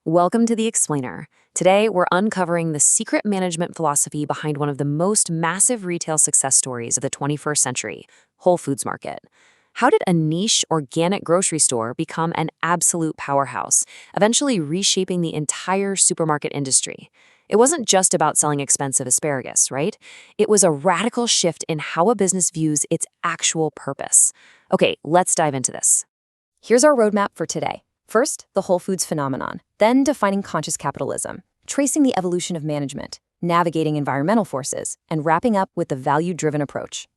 Welcome to The Explainer. Today, we're uncovering the secret management philosophy behind one of the most massive retail success stories of the 21st century, Whole Foods Market. How did a niche organic grocery store become an absolute powerhouse, eventually reshaping the entire supermarket industry? It wasn't just about selling expensive asparagus, right? It was a radical shift in how a business views its actual purpose. Okay, let's dive into this. Here's our roadmap for today. First, the Whole Foods phenomenon, then defining conscious capitalism, tracing the evolution of management, navigating environmental forces, and wrapping up with the value-driven approach.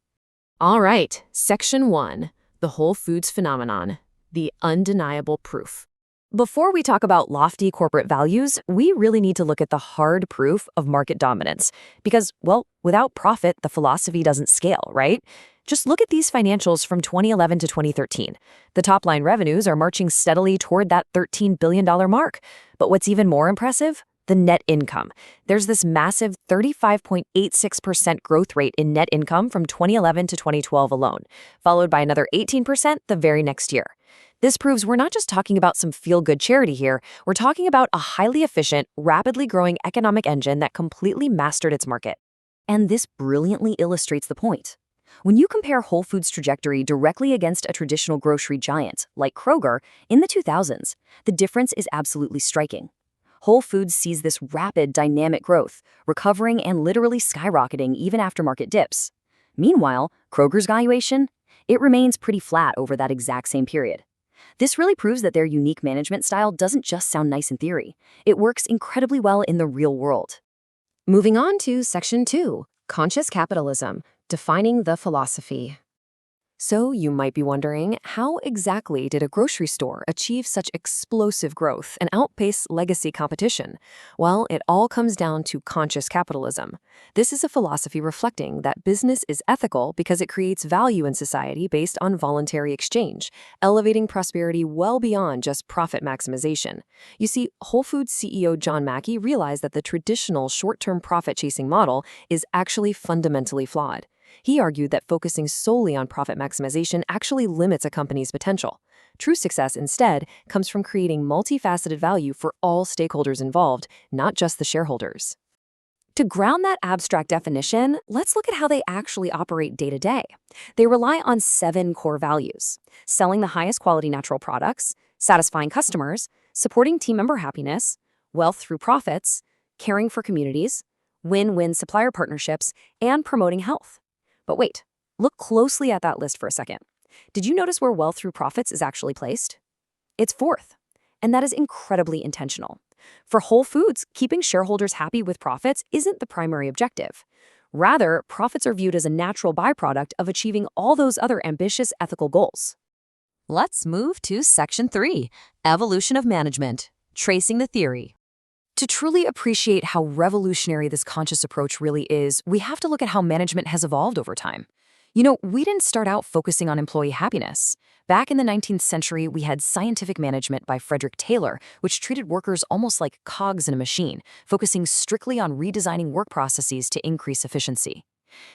All right, Section 1, the Whole Foods phenomenon, the undeniable proof. Before we talk about lofty corporate values, we really need to look at the hard proof of market dominance. Because, well, without profit, the philosophy doesn't scale, right? Just look at these financials from 2011 to 2013. The top-line revenues are marching steadily toward that $13 billion mark. But what's even more impressive? The net income. There's this massive 35.86% growth rate in net income from 2011 to 2012 alone, followed by another 18% the very next year. This proves we're not just talking about some feel-good charity here, we're talking about a highly efficient, rapidly growing economic engine that completely mastered its market. And this brilliantly illustrates the point. When you compare Whole Foods' trajectory directly against a traditional grocery giant, like Kroger, in the 2000s, the difference is absolutely striking. Whole Foods sees this rapid, dynamic growth, recovering and literally skyrocketing even after market dips. Meanwhile, Kroger's valuation? It remains pretty flat over that exact same period. This really proves that their unique management style doesn't just sound nice in theory. It works incredibly well in the real world. Moving on to Section 2, Conscious Capitalism, defining the philosophy. So you might be wondering, how exactly did a grocery store achieve such explosive growth and outpace legacy competition? Well, it all comes down to conscious capitalism. This is a philosophy reflecting that business is ethical because it creates value in society based on voluntary exchange, elevating prosperity well beyond just profit maximization. You see, Whole Foods CEO John Mackey realized that the traditional short-term profit-chasing model is actually fundamentally flawed. He argued that focusing solely on profit maximization actually limits a company's potential. True success, instead, comes from creating multifaceted value for all stakeholders involved, not just the shareholders. To ground that abstract definition, let's look at how they actually operate day to day. They rely on 7 core values: selling the highest quality natural products, satisfying customers, supporting team member happiness, wealth through profits, caring for communities, win-win supplier partnerships, and promoting health. But wait, look closely at that list for a second. Did you notice where wealth through profits is actually placed? It's 4th, and that is incredibly intentional. For Whole Foods, keeping shareholders happy with profits isn't the primary objective. Rather, profits are viewed as a natural byproduct of achieving all those other ambitious ethical goals. Let's move to Section 3, Evolution of Management, tracing the theory. To truly appreciate how revolutionary this conscious approach really is, we have to look at how management has evolved over time. You know, we didn't start out focusing on employee happiness. Back in the 19th century, we had scientific management by Frederick Taylor, which treated workers almost like cogs in a machine, focusing strictly on redesigning work processes to increase efficiency.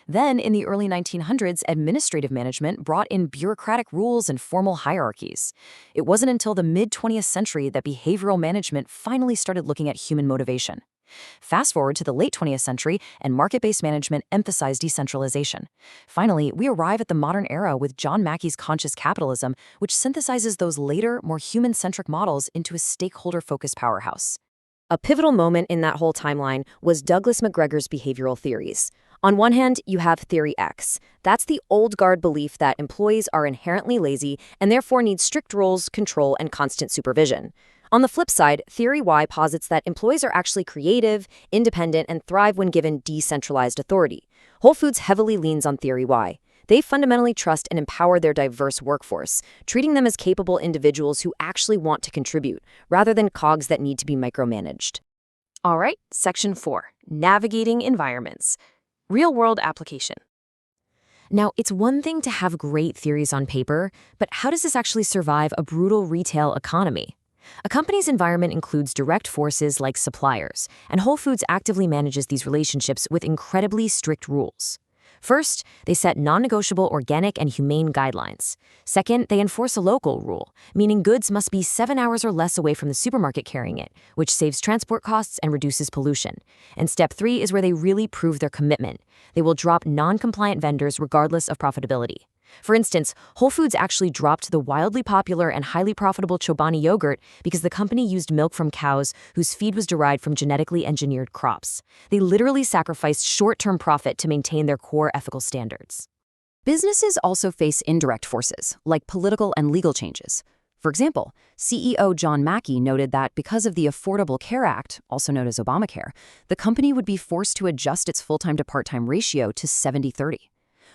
Then, in the early 1900s, administrative management brought in bureaucratic rules and formal hierarchies. It wasn't until the mid-20th century that behavioral management finally started looking at human motivation. Fast forward to the late 20th century, and market-based management emphasized decentralization. Finally, we arrive at the modern era with John Mackey's conscious capitalism, which synthesizes those later, more human-centric models into a stakeholder-focused powerhouse. A pivotal moment in that whole timeline was Douglas McGregor's behavioral theories. On one hand, you have Theory X. That's the old guard belief that employees are inherently lazy and therefore need strict rules, control, and constant supervision. On the flip side, Theory Y posits that employees are actually creative, independent, and thrive when given decentralized authority. Whole Foods heavily leans on Theory Y. They fundamentally trust and empower their diverse workforce, treating them as capable individuals who actually want to contribute, rather than cogs that need to be micromanaged. All right, Section 4, Navigating Environments. Real-world application. Now, it's one thing to have great theories on paper, but how does this actually survive a brutal retail economy? A company's environment includes direct forces like suppliers, and Whole Foods actively manages these relationships with incredibly strict rules. First, they set non-negotiable organic and humane guidelines. Second, they enforce a local rule, meaning goods must be 7 hours or less away from the supermarket carrying it, which saves transport costs and reduces pollution. And step 3 is where they really prove their commitment. They will drop non-compliant vendors regardless of profitability. For instance, Whole Foods actually dropped the wildly popular and highly profitable Chobani yogurt because the company used milk from cows whose feed was derived from genetically engineered crops. They literally sacrificed short-term profit to maintain their core ethical standards. Businesses also face indirect forces, like political and legal changes. For example, CEO John Mackey noted that because of the Affordable Care Act, also known as Obamacare, the company would be forced to adjust its full-time to part-time ratio to 70-30.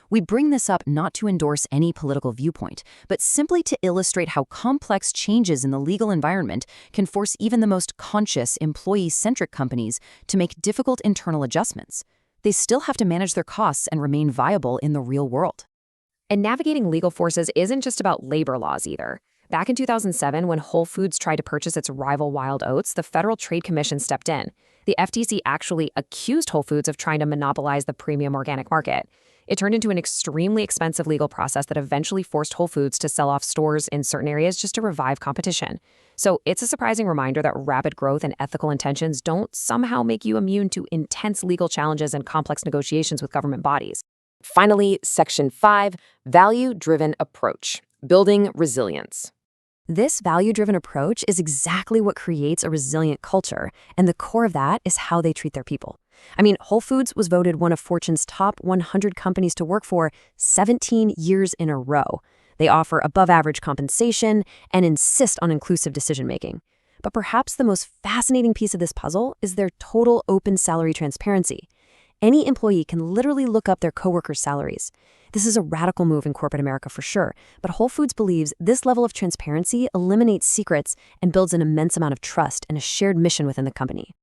We bring this up not to endorse any political viewpoint, but simply to illustrate how complex changes in the legal environment can force even the most conscious, employee-centric companies to make difficult internal adjustments. They still have to manage their costs and remain viable in the real world. And navigating legal forces isn't just about labor laws either. Back in 2007, when Whole Foods tried to purchase its rival Wild Oats, the Federal Trade Commission stepped in. The FTC actually accused Whole Foods of trying to monopolize the premium organic market. It turned into an extremely expensive legal process that eventually forced Whole Foods to sell off stores in certain areas just to revive competition. So it's a surprising reminder that rapid growth and ethical intentions don't somehow make you immune to intense legal challenges and complex negotiations with government bodies. Finally, Section 5, Value-Driven Approach, Building Resilience. This value-driven approach is exactly what creates a resilient culture, and the core of that is how they treat their people. I mean, Whole Foods was voted one of Fortune's top 100 companies to work for 17 years in a row. They offer above-average compensation and insist on inclusive decision-making. But perhaps the most fascinating piece of this puzzle is their total open salary transparency. Any employee can literally look up their coworkers' salaries. This is a radical move in corporate America for sure, but Whole Foods believes this level of transparency eliminates secrets and builds an immense amount of trust and a shared mission within the company.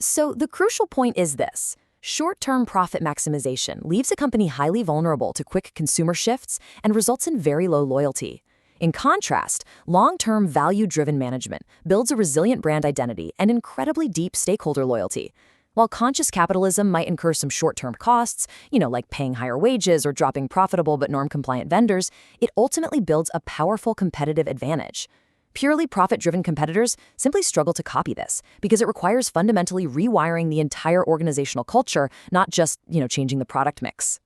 So the crucial point is this. Short-term profit maximization leaves a company highly vulnerable to quick consumer shifts and results in very low loyalty. In contrast, long-term value-driven management builds a resilient brand identity and incredibly deep stakeholder loyalty. While conscious capitalism might incur some short-term costs, like paying higher wages or dropping profitable but norm-compliant vendors, it ultimately builds a powerful competitive advantage. Purely profit-driven competitors simply struggle to copy this because it requires fundamentally rewiring the entire organizational culture, not just, changing the product mix.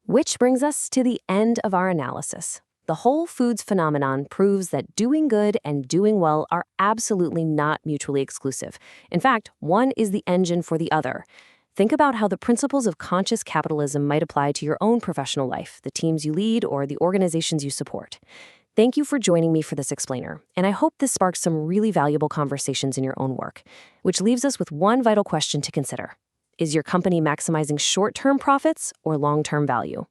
Which brings us to the end of our analysis. The Whole Foods phenomenon proves that doing good and doing well are absolutely not mutually exclusive. In fact, one is the engine for the other. Think about how the principles of conscious capitalism might apply to your own professional life, the teams you lead, or the organizations you support. Thank you for joining me for this explainer, and I hope this sparks some really valuable conversations in your own work, which leaves us with one vital question to consider. Is your company maximizing short-term profits or long-term value?